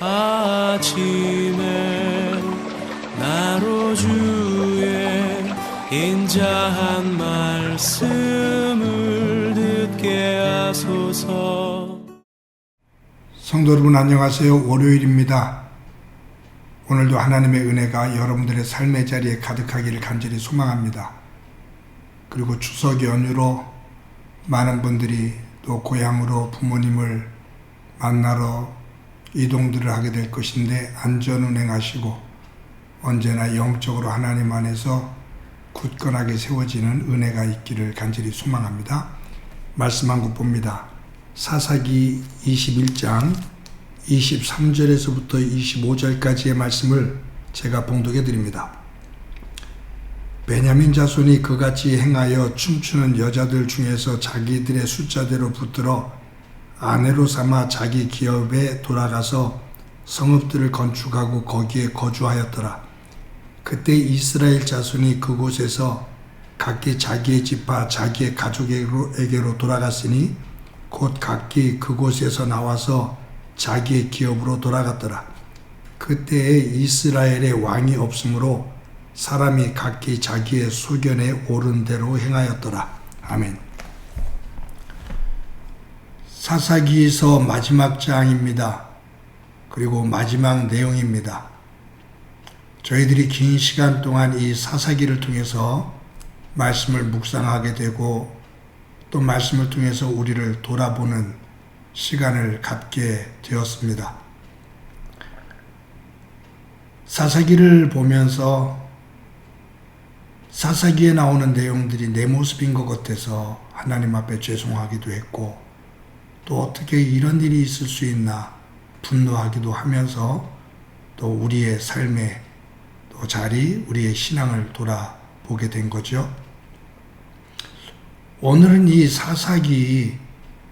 아침에 나로 주의 인자한 말씀을 듣게 하소서. 성도 여러분 안녕하세요. 월요일입니다. 오늘도 하나님의 은혜가 여러분들의 삶의 자리에 가득하기를 간절히 소망합니다. 그리고 추석 연휴로 많은 분들이 또 고향으로 부모님을 만나러 이동들을 하게 될 것인데 안전운행하시고 언제나 영적으로 하나님 안에서 굳건하게 세워지는 은혜가 있기를 간절히 소망합니다. 말씀 한 국 봅니다. 사사기 21장 23절에서부터 25절까지의 말씀을 제가 봉독해 드립니다. 베냐민 자손이 그같이 행하여 춤추는 여자들 중에서 자기들의 숫자대로 붙들어 아내로 삼아 자기 기업에 돌아가서 성읍들을 건축하고 거기에 거주하였더라. 그때 이스라엘 자손이 그곳에서 각기 자기의 지파 자기의 가족에게로 돌아갔으니 곧 각기 그곳에서 나와서 자기의 기업으로 돌아갔더라. 그때에 이스라엘의 왕이 없으므로 사람이 각기 자기의 소견에 옳은 대로 행하였더라. 아멘. 사사기에서 마지막 장입니다. 그리고 마지막 내용입니다. 저희들이 긴 시간 동안 이 사사기를 통해서 말씀을 묵상하게 되고 또 말씀을 통해서 우리를 돌아보는 시간을 갖게 되었습니다. 사사기를 보면서 사사기에 나오는 내용들이 내 모습인 것 같아서 하나님 앞에 죄송하기도 했고 또 어떻게 이런 일이 있을 수 있나 분노하기도 하면서 또 우리의 삶의 또 자리, 우리의 신앙을 돌아보게 된 거죠. 오늘은 이 사사기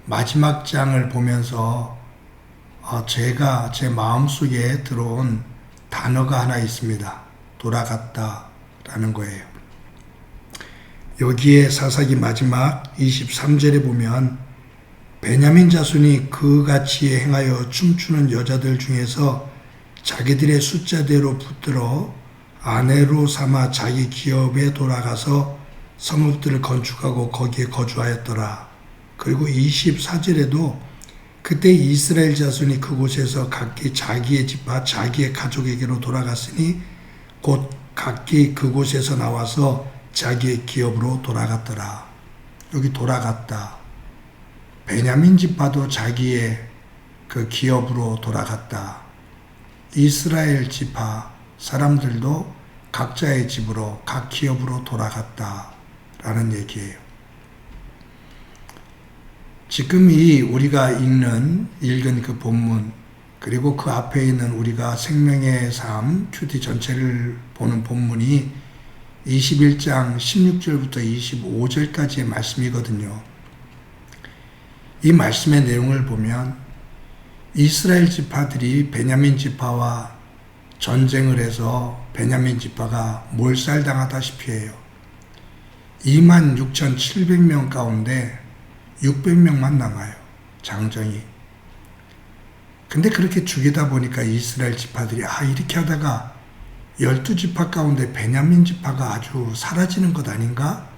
마지막 장을 보면서 제가 제 마음속에 들어온 단어가 하나 있습니다. 돌아갔다라는 거예요. 여기에 사사기 마지막 23절에 보면 베냐민 자손이 그같이 행하여 춤추는 여자들 중에서 자기들의 숫자대로 붙들어 아내로 삼아 자기 기업에 돌아가서 성읍들을 건축하고 거기에 거주하였더라. 그리고 24절에도 그때 이스라엘 자손이 그곳에서 각기 자기의 지파 자기의 가족에게로 돌아갔으니 곧 각기 그곳에서 나와서 자기의 기업으로 돌아갔더라. 여기 돌아갔다. 베냐민 지파도 자기의 그 기업으로 돌아갔다. 이스라엘 지파 사람들도 각자의 집으로 각 기업으로 돌아갔다라는 얘기예요. 지금 우리가 읽은 그 본문 그리고 그 앞에 있는 우리가 생명의 삶 큐티 전체를 보는 본문이 21장 16절부터 25절까지의 말씀이거든요. 이 말씀의 내용을 보면 이스라엘 지파들이 베냐민 지파와 전쟁을 해서 베냐민 지파가 몰살당하다시피 해요. 26,700명 가운데 600명만 남아요. 장정이. 근데 그렇게 죽이다 보니까 이스라엘 지파들이 이렇게 하다가 12지파 가운데 베냐민 지파가 아주 사라지는 것 아닌가?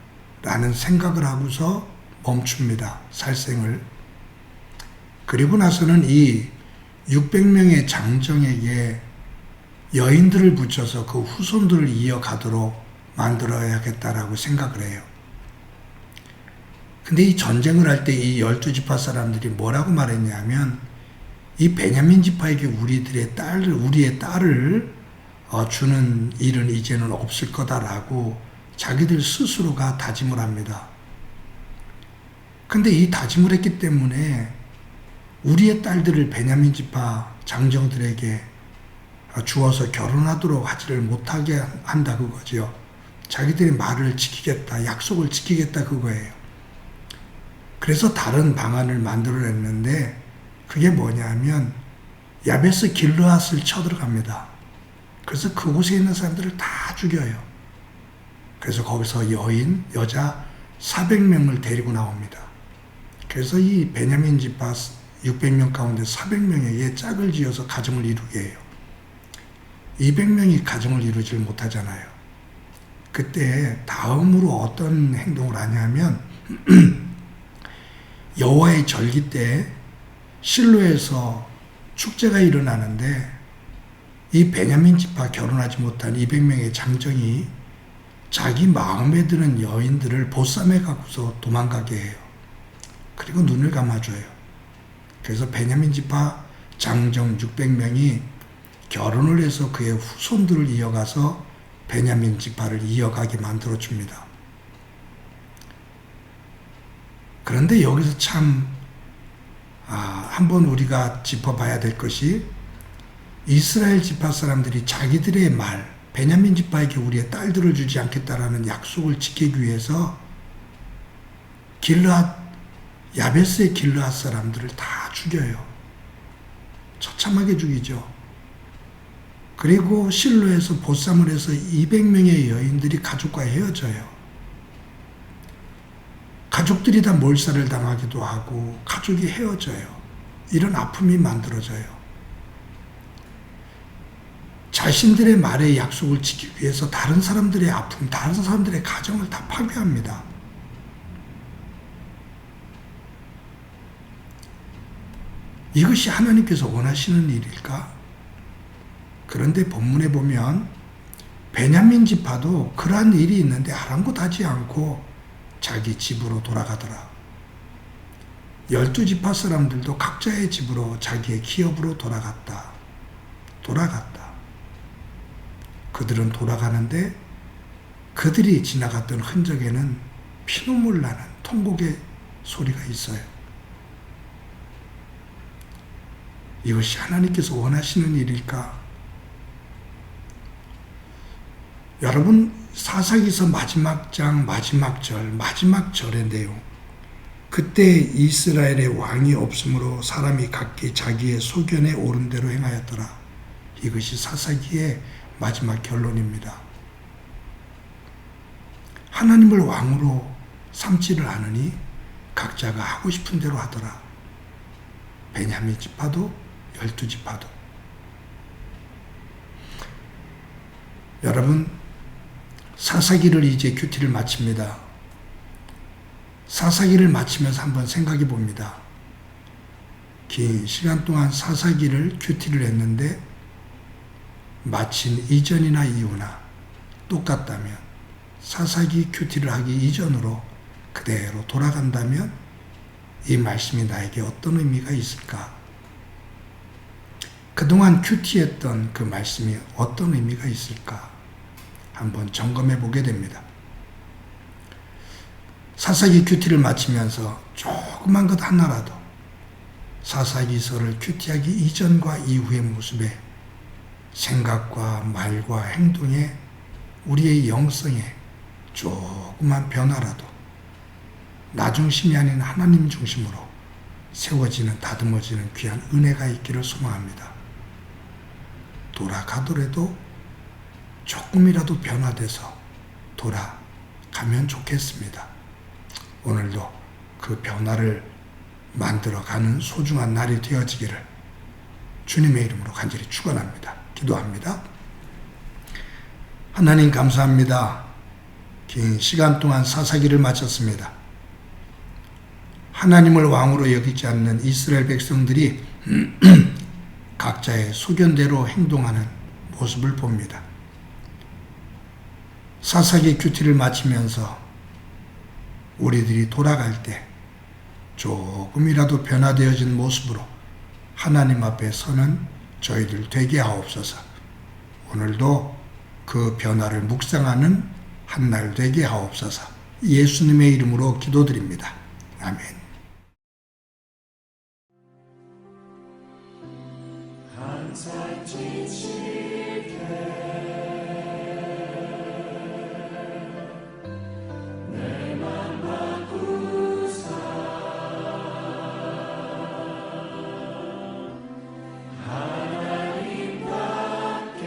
라는 생각을 하고서 멈춥니다. 살생을. 그리고 나서는 이 600명의 장정에게 여인들을 붙여서 그 후손들을 이어가도록 만들어야겠다라고 생각을 해요. 근데 이 전쟁을 할 때 이 12지파 사람들이 뭐라고 말했냐면 이 베냐민 지파에게 우리의 딸을 주는 일은 이제는 없을 거다라고 자기들 스스로가 다짐을 합니다. 근데 이 다짐을 했기 때문에 우리의 딸들을 베냐민 지파 장정들에게 주어서 결혼하도록 하지를 못하게 한다 그거죠. 자기들이 말을 지키겠다, 약속을 지키겠다 그거예요. 그래서 다른 방안을 만들어냈는데 그게 뭐냐면 야베스 길르앗을 쳐들어갑니다. 그래서 그곳에 있는 사람들을 다 죽여요. 그래서 거기서 여자 400명을 데리고 나옵니다. 그래서 이 베냐민 지파 600명 가운데 400명에게 짝을 지어서 가정을 이루게 해요. 200명이 가정을 이루질 못하잖아요. 그때 다음으로 어떤 행동을 하냐면 여호와의 절기 때 실로에서 축제가 일어나는데 이 베냐민 지파 결혼하지 못한 200명의 장정이 자기 마음에 드는 여인들을 보쌈해 갖고서 도망가게 해요. 그리고 눈을 감아줘요. 그래서 베냐민 지파 장정 600명이 결혼을 해서 그의 후손들을 이어가서 베냐민 지파를 이어가게 만들어줍니다. 그런데 여기서 참 한번 우리가 짚어봐야 될 것이 이스라엘 지파 사람들이 자기들의 말, 베냐민 지파에게 우리의 딸들을 주지 않겠다라는 약속을 지키기 위해서 야베스의 길르앗 사람들을 다 죽여요. 처참하게 죽이죠. 그리고 실로에서 보쌈을 해서 200명의 여인들이 가족과 헤어져요. 가족들이 다 몰살을 당하기도 하고 가족이 헤어져요. 이런 아픔이 만들어져요. 자신들의 말의 약속을 지키기 위해서 다른 사람들의 아픔, 다른 사람들의 가정을 다 파괴합니다. 이것이 하나님께서 원하시는 일일까? 그런데 본문에 보면 베냐민 지파도 그러한 일이 있는데 아랑곳하지 않고 자기 집으로 돌아가더라. 12지파 사람들도 각자의 집으로 자기의 기업으로 돌아갔다. 그들은 돌아가는데 그들이 지나갔던 흔적에는 피눈물 나는 통곡의 소리가 있어요. 이것이 하나님께서 원하시는 일일까? 여러분, 사사기서 마지막 장, 마지막 절의 내용. 그때 이스라엘의 왕이 없으므로 사람이 각기 자기의 소견에 옳은 대로 행하였더라. 이것이 사사기의 마지막 결론입니다. 하나님을 왕으로 삼지를 않으니 각자가 하고 싶은 대로 하더라. 베냐민 지파도 12지파도. 여러분, 사사기를 이제 큐티를 마칩니다. 사사기를 마치면서 한번 생각해 봅니다. 긴 시간 동안 사사기를 큐티를 했는데 마친 이전이나 이후나 똑같다면, 사사기 큐티를 하기 이전으로 그대로 돌아간다면 이 말씀이 나에게 어떤 의미가 있을까? 그동안 큐티했던 그 말씀이 어떤 의미가 있을까? 한번 점검해 보게 됩니다. 사사기 큐티를 마치면서 조그만 것 하나라도 사사기서를 큐티하기 이전과 이후의 모습에, 생각과 말과 행동에, 우리의 영성에 조그만 변화라도 나 중심이 아닌 하나님 중심으로 세워지는, 다듬어지는 귀한 은혜가 있기를 소망합니다. 돌아가더라도 조금이라도 변화돼서 돌아가면 좋겠습니다. 오늘도 그 변화를 만들어가는 소중한 날이 되어지기를 주님의 이름으로 간절히 축원합니다. 기도합니다. 하나님 감사합니다. 긴 시간 동안 사사기를 마쳤습니다. 하나님을 왕으로 여기지 않는 이스라엘 백성들이 각자의 소견대로 행동하는 모습을 봅니다. 사사기 큐티를 마치면서 우리들이 돌아갈 때 조금이라도 변화되어진 모습으로 하나님 앞에 서는 저희들 되게 하옵소서. 오늘도 그 변화를 묵상하는 한 날 되게 하옵소서. 예수님의 이름으로 기도드립니다. 아멘. 항상 지칠 때내맘 바꾸사 하나님 밖에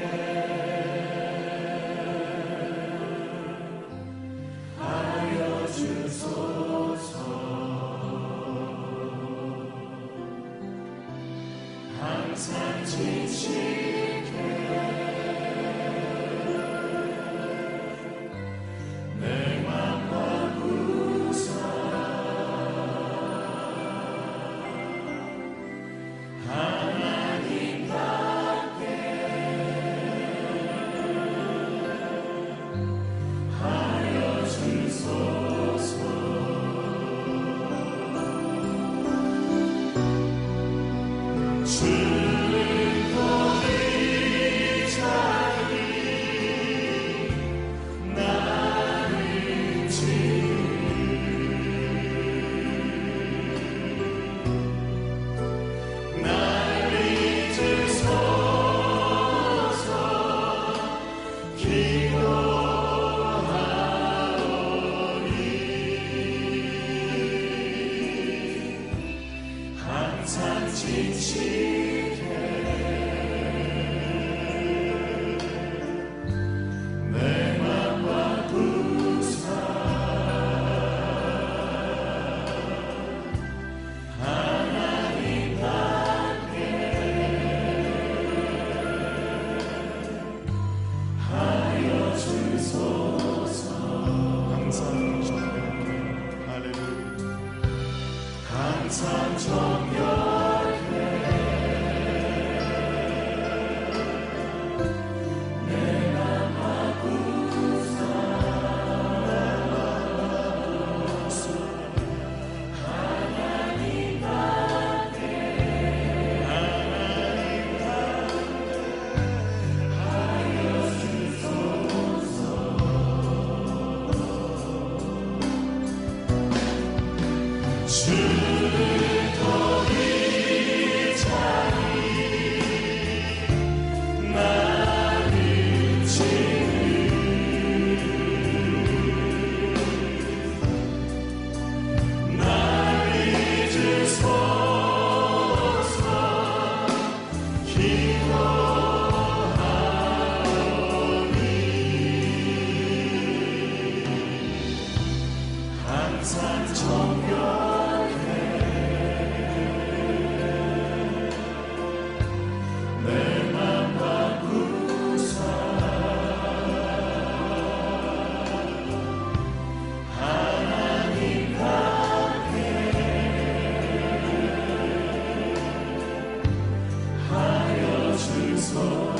하여 주소서. 항상 지키게 내 맘과 구사 하나님 밖에 하여 주소서. 주권의 자리 나를 날 잊으소서. 기도하오니 항상 지키게 내 맘과 구사 하나님 밖에 하여 주소서. 항상 정결해 할렐루야. 항상 정결해 내 맘과 구사 하나님 밖에 하여 주소서. 주권의 자리 나를 날 잊으소서. 기도하오니 항상 정결해 내 맘과 구사 하나님 밖에 하여 주소서.